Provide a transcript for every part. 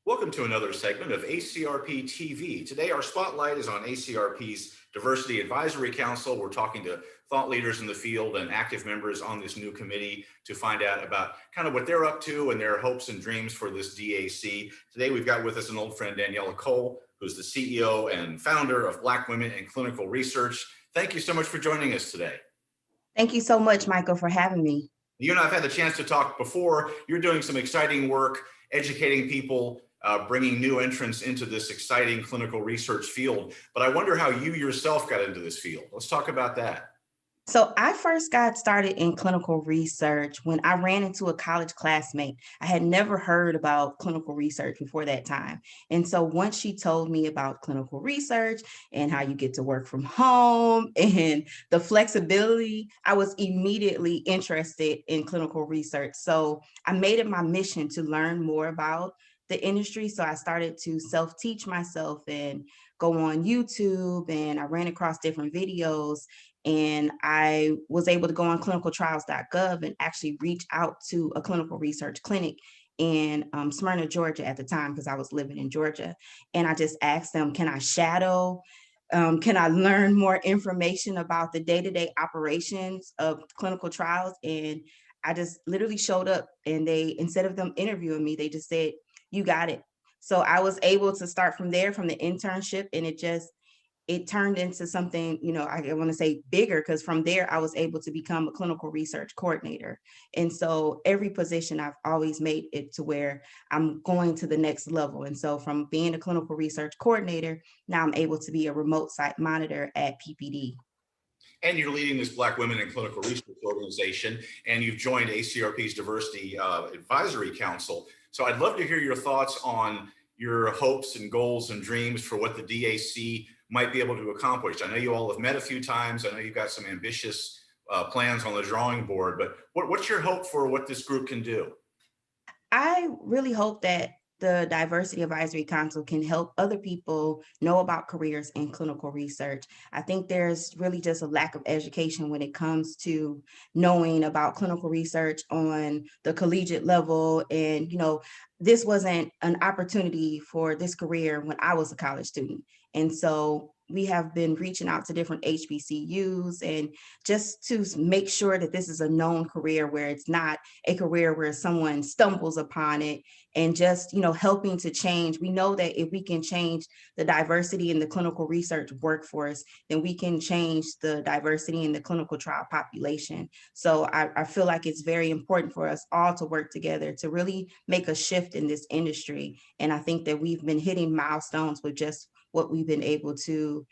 Welcome to another segment of ACRP TV. Today, our spotlight is on ACRP's Diversity Advisory Council. We're talking to thought leaders in the field and active members on this new committee to find out about kind of what they're up to and their hopes and dreams for this DAC. Today, we've got with us an old friend, Danielle Cole, who's the CEO and founder of Black Women in Clinical Research. Thank you so much for joining us today. Thank you so much, Michael, for having me. You and I have had the chance to talk before. You're doing some exciting work, educating people, bringing new entrants into this exciting clinical research field. But I wonder how you yourself got into this field. Let's talk about that. So I first got started in clinical research when I ran into a college classmate. I had never heard about clinical research before that time. And so once she told me about clinical research and how you get to work from home and the flexibility, I was immediately interested in clinical research. So I made it my mission to learn more about the industry. So I started to self-teach myself and go on YouTube, and I ran across different videos, and I was able to go on clinicaltrials.gov and actually reach out to a clinical research clinic in Smyrna, Georgia at the time, because I was living in Georgia. And I just asked them, can I shadow? Can I learn more information about the day-to-day operations of clinical trials? And I just literally showed up, and they, instead of them interviewing me, they just said, you got it. So I was able to start from there, from the internship, and it turned into something, I want to say bigger, because from there I was able to become a clinical research coordinator. And so every position I've always made it to where I'm going to the next level. And so from being a clinical research coordinator, now I'm able to be a remote site monitor at PPD. And you're leading this Black Women in Clinical Research organization, and you've joined ACRP's Diversity Advisory Council. So I'd love to hear your thoughts on your hopes and goals and dreams for what the DAC might be able to accomplish. I know you all have met a few times. I know you've got some ambitious plans on the drawing board, but what's your hope for what this group can do? I really hope that the Diversity Advisory Council can help other people know about careers in clinical research. I think there's really just a lack of education when it comes to knowing about clinical research on the collegiate level. And, this wasn't an opportunity for this career when I was a college student. And so we have been reaching out to different HBCUs and just to make sure that this is a known career, where it's not a career where someone stumbles upon it, and just helping to change. We know that if we can change the diversity in the clinical research workforce, then we can change the diversity in the clinical trial population. So I feel like it's very important for us all to work together to really make a shift in this industry. And I think that we've been hitting milestones with just what we've been able to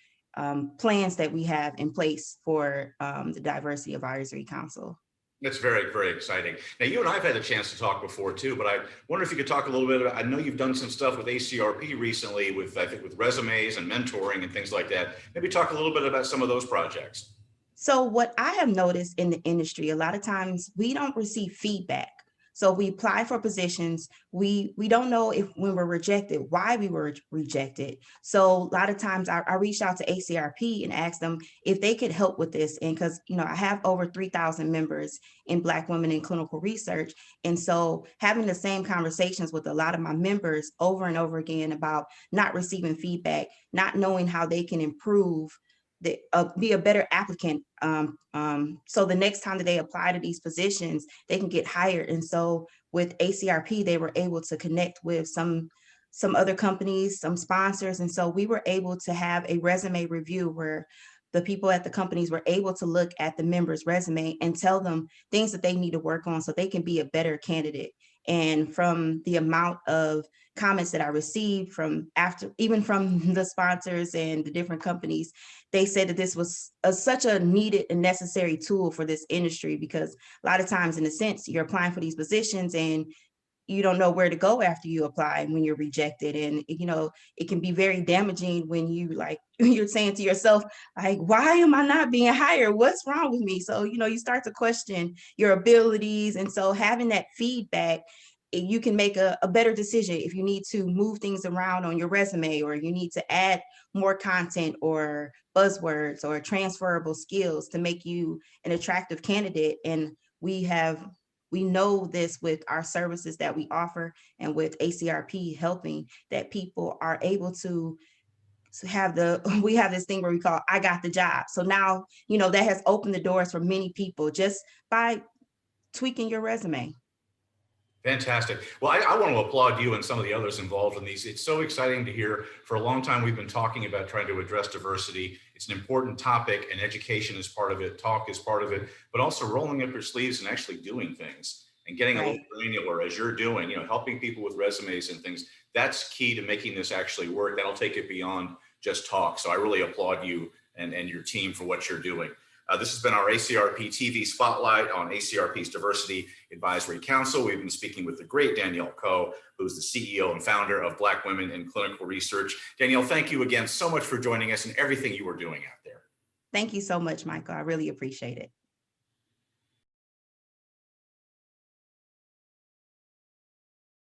plans that we have in place for the Diversity Advisory Council. That's very, very exciting. Now, you and I have had a chance to talk before too, but I wonder if you could talk a little bit about, I know you've done some stuff with ACRP recently with, I think, with resumes and mentoring and things like that. Maybe talk a little bit about some of those projects. So what I have noticed in the industry, a lot of times we don't receive feedback. So we apply for positions, we don't know if when we're rejected, why we were rejected. So a lot of times I reached out to ACRP and asked them if they could help with this. And because, I have over 3,000 members in Black Women in Clinical Research. And so having the same conversations with a lot of my members over and over again about not receiving feedback, not knowing how they can improve, be a better applicant, so the next time that they apply to these positions, they can get hired. And so with ACRP, they were able to connect with some other companies, some sponsors. And so we were able to have a resume review where the people at the companies were able to look at the member's resume and tell them things that they need to work on so they can be a better candidate. And from the amount of comments that I received even from the sponsors and the different companies, they said that this was such a needed and necessary tool for this industry, because a lot of times, in a sense, you're applying for these positions and you don't know where to go after you apply when you're rejected. And, it can be very damaging when you're saying to yourself, like, why am I not being hired? What's wrong with me? So, you start to question your abilities. And so having that feedback, you can make a better decision if you need to move things around on your resume, or you need to add more content or buzzwords or transferable skills to make you an attractive candidate. And we have we know this with our services that we offer and with ACRP helping, that people are able to have we have this thing where we call I got the job. So now, that has opened the doors for many people just by tweaking your resume. Fantastic. Well, I want to applaud you and some of the others involved in these. It's so exciting to hear. For a long time, we've been talking about trying to address diversity. It's an important topic, and education is part of it, talk is part of it, but also rolling up your sleeves and actually doing things and getting a little Right. granular as you're doing, helping people with resumes and things. That's key to making this actually work. That'll take it beyond just talk. So I really applaud you and your team for what you're doing. This has been our ACRP TV Spotlight on ACRP's Diversity Advisory Council. We've been speaking with the great Danielle Coe, who's the CEO and founder of Black Women in Clinical Research. Danielle, thank you again so much for joining us and everything you are doing out there. Thank you so much, Michael. I really appreciate it.